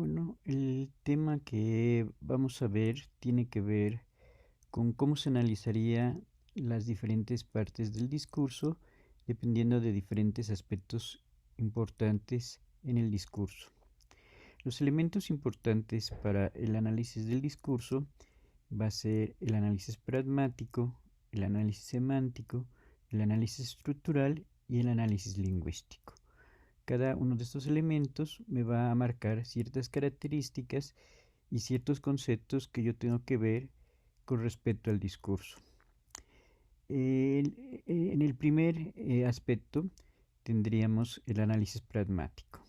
Bueno, el tema que vamos a ver tiene que ver con cómo se analizaría las diferentes partes del discurso dependiendo de diferentes aspectos importantes en el discurso. Los elementos importantes para el análisis del discurso va a ser el análisis pragmático, el análisis semántico, el análisis estructural y el análisis lingüístico. Cada uno de estos elementos me va a marcar ciertas características y ciertos conceptos que yo tengo que ver con respecto al discurso. En el primer aspecto tendríamos el análisis pragmático.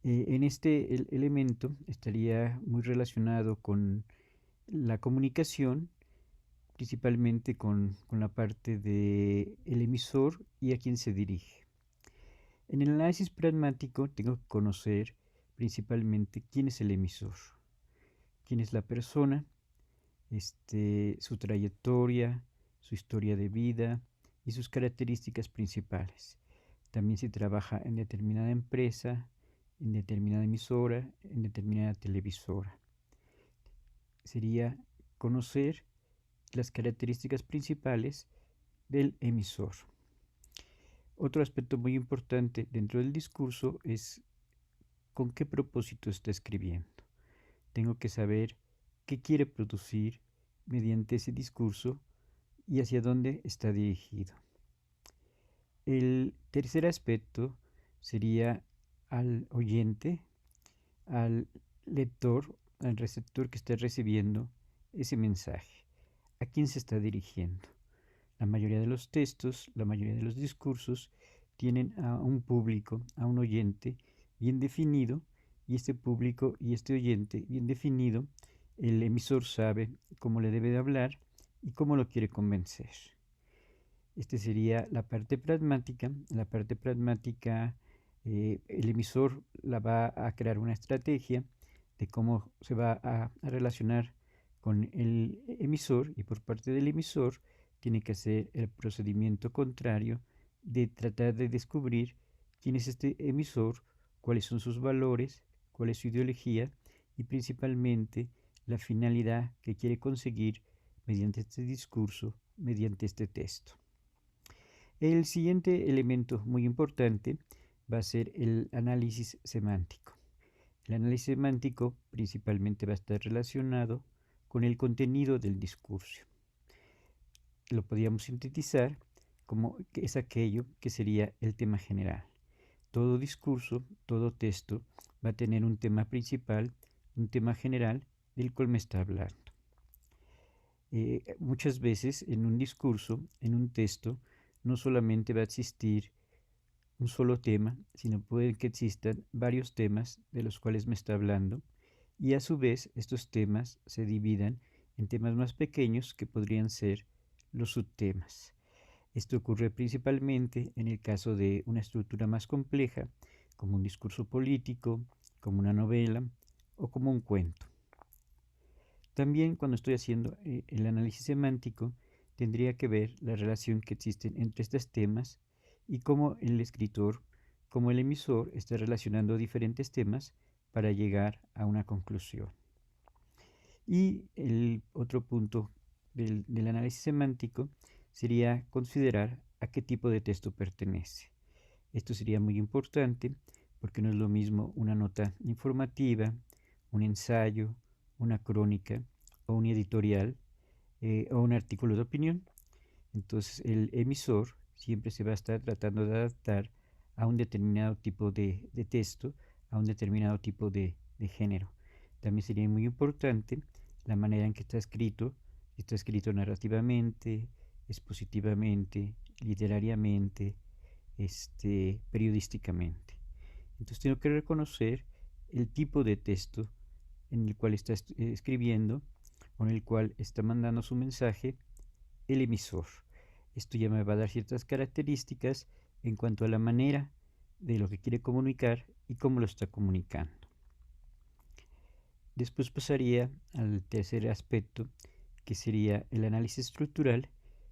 En este elemento estaría muy relacionado con la comunicación, principalmente con la parte del emisor y a quién se dirige. En el análisis pragmático tengo que conocer principalmente quién es el emisor, quién es la persona, su trayectoria, su historia de vida y sus características principales. También se trabaja en determinada empresa, en determinada emisora, en determinada televisora. Sería conocer las características principales del emisor. Otro aspecto muy importante dentro del discurso es con qué propósito está escribiendo. Tengo que saber qué quiere producir mediante ese discurso y hacia dónde está dirigido. El tercer aspecto sería al oyente, al lector, al receptor que está recibiendo ese mensaje. ¿A quién se está dirigiendo? La mayoría de los textos, la mayoría de los discursos tienen a un público, a un oyente bien definido, y este público y este oyente bien definido, el emisor sabe cómo le debe de hablar y cómo lo quiere convencer. Este sería la parte pragmática. La parte pragmática, el emisor la va a crear una estrategia de cómo se va a relacionar con el emisor, y por parte del emisor tiene que hacer el procedimiento contrario de tratar de descubrir quién es este emisor, cuáles son sus valores, cuál es su ideología y principalmente la finalidad que quiere conseguir mediante este discurso, mediante este texto. El siguiente elemento muy importante va a ser el análisis semántico. El análisis semántico principalmente va a estar relacionado con el contenido del discurso. Lo podríamos sintetizar como que es aquello que sería el tema general. Todo discurso, todo texto va a tener un tema principal, un tema general del cual me está hablando. Muchas veces en un discurso, en un texto, no solamente va a existir un solo tema, sino puede que existan varios temas de los cuales me está hablando, y a su vez estos temas se dividan en temas más pequeños que podrían ser los subtemas. Esto ocurre principalmente en el caso de una estructura más compleja, como un discurso político, como una novela o como un cuento. También cuando estoy haciendo el análisis semántico, tendría que ver la relación que existe entre estos temas y cómo el escritor, como el emisor, está relacionando diferentes temas para llegar a una conclusión. Y el otro punto del análisis semántico sería considerar a qué tipo de texto pertenece. Esto sería muy importante porque no es lo mismo una nota informativa, un ensayo, una crónica o un editorial o un artículo de opinión. Entonces el emisor siempre se va a estar tratando de adaptar a un determinado tipo de texto, a un determinado tipo de género. También sería muy importante la manera en que está escrito narrativamente, expositivamente, literariamente, periodísticamente. Entonces tengo que reconocer el tipo de texto en el cual está escribiendo o en el cual está mandando su mensaje el emisor. Esto ya me va a dar ciertas características en cuanto a la manera de lo que quiere comunicar y cómo lo está comunicando. Después pasaría al tercer aspecto, que sería el análisis estructural,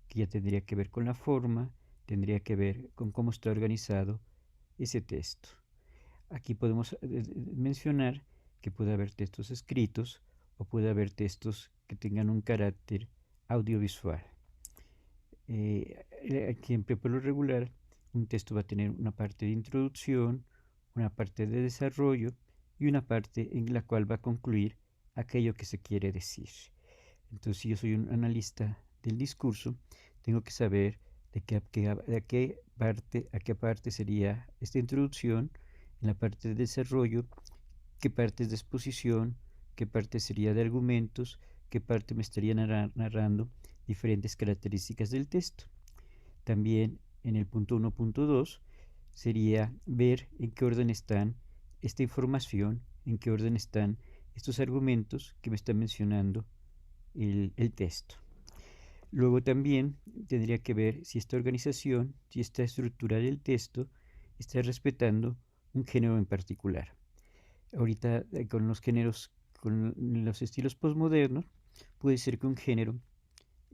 que ya tendría que ver con la forma, tendría que ver con cómo está organizado ese texto. aquí podemos mencionar que puede haber textos escritos o puede haber textos que tengan un carácter audiovisual. Siempre por lo regular, un texto va a tener una parte de introducción, una parte de desarrollo y una parte en la cual va a concluir aquello que se quiere decir. Entonces, si yo soy un analista del discurso, tengo que saber de qué parte sería esta introducción, en la parte de desarrollo, qué parte es de exposición, qué parte sería de argumentos, qué parte me estaría narrando diferentes características del texto. También en el punto 1.2 sería ver en qué orden están esta información, en qué orden están estos argumentos que me está mencionando el texto. Luego también tendría que ver si esta organización, si esta estructura del texto está respetando un género en particular. Ahorita con los géneros, con los estilos postmodernos, puede ser que un género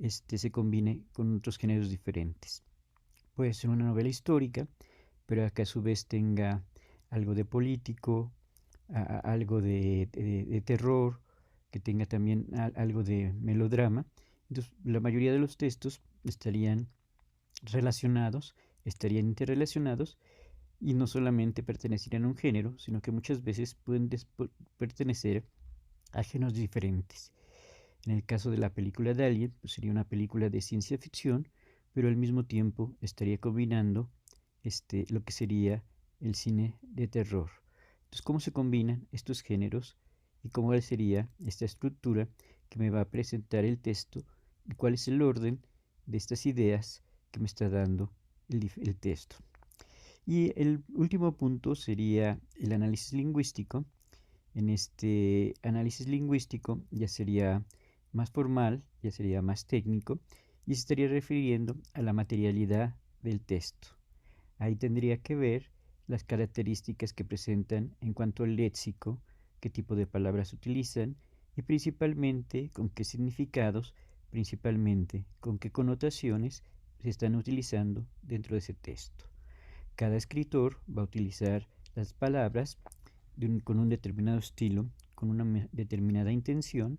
se combine con otros géneros diferentes. Puede ser una novela histórica, pero que a su vez tenga algo de político, algo de terror, que tenga también algo de melodrama. Entonces, la mayoría de los textos estarían relacionados, estarían interrelacionados y no solamente pertenecerían a un género, sino que muchas veces pueden pertenecer a géneros diferentes. En el caso de la película de Alien, pues sería una película de ciencia ficción, pero al mismo tiempo estaría combinando lo que sería el cine de terror. Entonces, ¿cómo se combinan estos géneros y cómo sería esta estructura que me va a presentar el texto y cuál es el orden de estas ideas que me está dando el texto? Y el último punto sería el análisis lingüístico. En este análisis lingüístico ya sería más formal, ya sería más técnico y se estaría refiriendo a la materialidad del texto. Ahí tendría que ver las características que presentan en cuanto al léxico, qué tipo de palabras utilizan y principalmente con qué significados, principalmente con qué connotaciones se están utilizando dentro de ese texto. Cada escritor va a utilizar las palabras con un determinado estilo, con una determinada intención,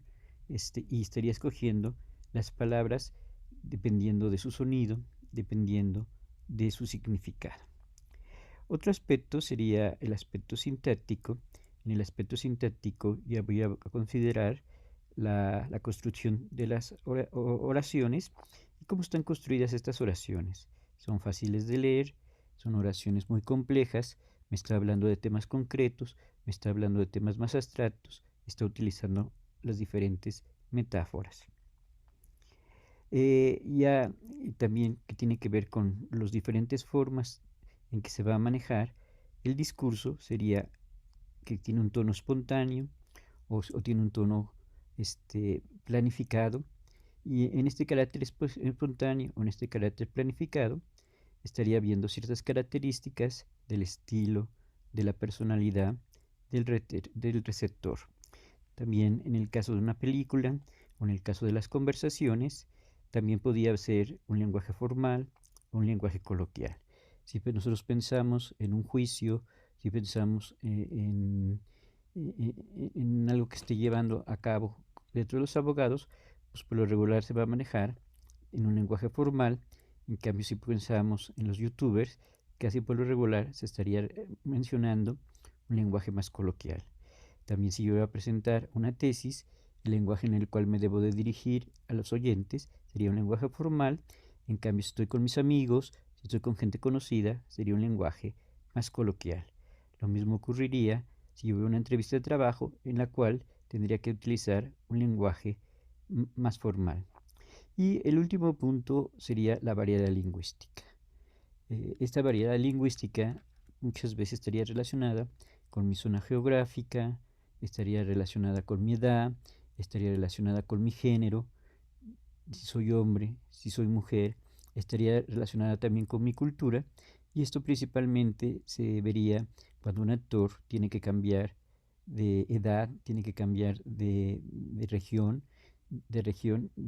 y estaría escogiendo las palabras dependiendo de su sonido, dependiendo de su significado. Otro aspecto sería el aspecto sintáctico. En el aspecto sintáctico ya voy a considerar la construcción de las oraciones y cómo están construidas estas oraciones. Son fáciles de leer, son oraciones muy complejas, me está hablando de temas concretos, me está hablando de temas más abstractos, está utilizando las diferentes metáforas. Ya también que tiene que ver con las diferentes formas en que se va a manejar el discurso, sería que tiene un tono espontáneo o tiene un tono planificado, y en este carácter espontáneo o en este carácter planificado estaría viendo ciertas características del estilo, de la personalidad del receptor. También en el caso de una película o en el caso de las conversaciones, también podía ser un lenguaje formal o un lenguaje coloquial. Si nosotros pensamos en un juicio, si pensamos en algo que esté llevando a cabo dentro de los abogados, pues por lo regular se va a manejar en un lenguaje formal. En cambio, si pensamos en los youtubers, casi por lo regular se estaría mencionando un lenguaje más coloquial. También si yo voy a presentar una tesis, el lenguaje en el cual me debo de dirigir a los oyentes sería un lenguaje formal. En cambio, si estoy con mis amigos, si estoy con gente conocida, sería un lenguaje más coloquial. Lo mismo ocurriría si yo veo una entrevista de trabajo en la cual tendría que utilizar un lenguaje más formal. Y el último punto sería la variedad lingüística. Esta variedad lingüística muchas veces estaría relacionada con mi zona geográfica, estaría relacionada con mi edad, estaría relacionada con mi género, si soy hombre, si soy mujer, estaría relacionada también con mi cultura, y esto principalmente se vería cuando un actor tiene que cambiar de edad, tiene que cambiar de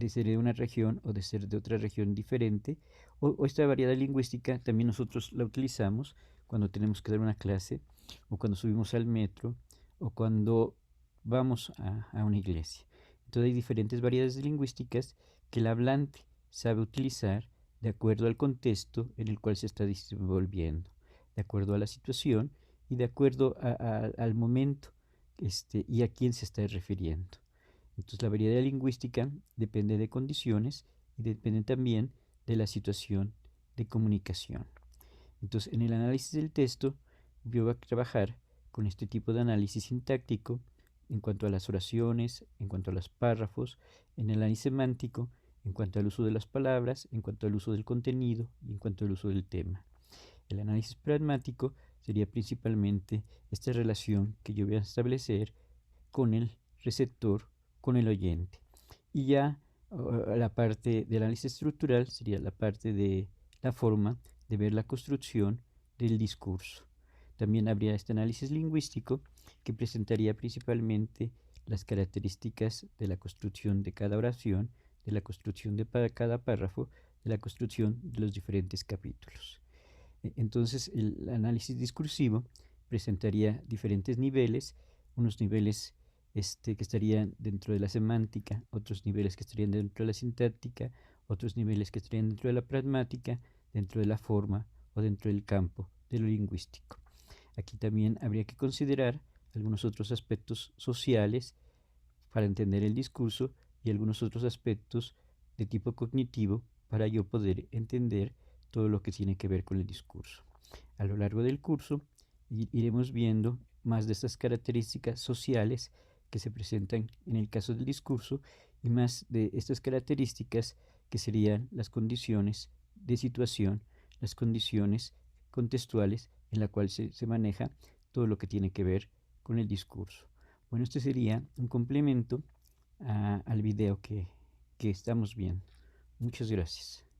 ser de una región o de ser de otra región diferente, o esta variedad lingüística también nosotros la utilizamos cuando tenemos que dar una clase, o cuando subimos al metro, o cuando vamos a una iglesia. Entonces hay diferentes variedades lingüísticas que el hablante sabe utilizar de acuerdo al contexto en el cual se está desenvolviendo, de acuerdo a la situación y de acuerdo al momento y a quién se está refiriendo. Entonces la variedad lingüística depende de condiciones y depende también de la situación de comunicación. Entonces en el análisis del texto yo voy a trabajar con este tipo de análisis sintáctico en cuanto a las oraciones, en cuanto a los párrafos, en el análisis semántico, en cuanto al uso de las palabras, en cuanto al uso del contenido y en cuanto al uso del tema. El análisis pragmático sería principalmente esta relación que yo voy a establecer con el receptor, con el oyente. Y ya la parte del análisis estructural sería la parte de la forma de ver la construcción del discurso. También habría este análisis lingüístico que presentaría principalmente las características de la construcción de cada oración, de la construcción de cada párrafo, de la construcción de los diferentes capítulos. Entonces el análisis discursivo presentaría diferentes niveles, unos niveles que estarían dentro de la semántica, otros niveles que estarían dentro de la sintáctica, otros niveles que estarían dentro de la pragmática, dentro de la forma o dentro del campo de lo lingüístico. Aquí también habría que considerar algunos otros aspectos sociales para entender el discurso y algunos otros aspectos de tipo cognitivo para yo poder entender todo lo que tiene que ver con el discurso. A lo largo del curso iremos viendo más de estas características sociales que se presentan en el caso del discurso y más de estas características que serían las condiciones de situación, las condiciones contextuales en la cual se maneja todo lo que tiene que ver con el discurso. Bueno, este sería un complemento al video que estamos viendo. Muchas gracias.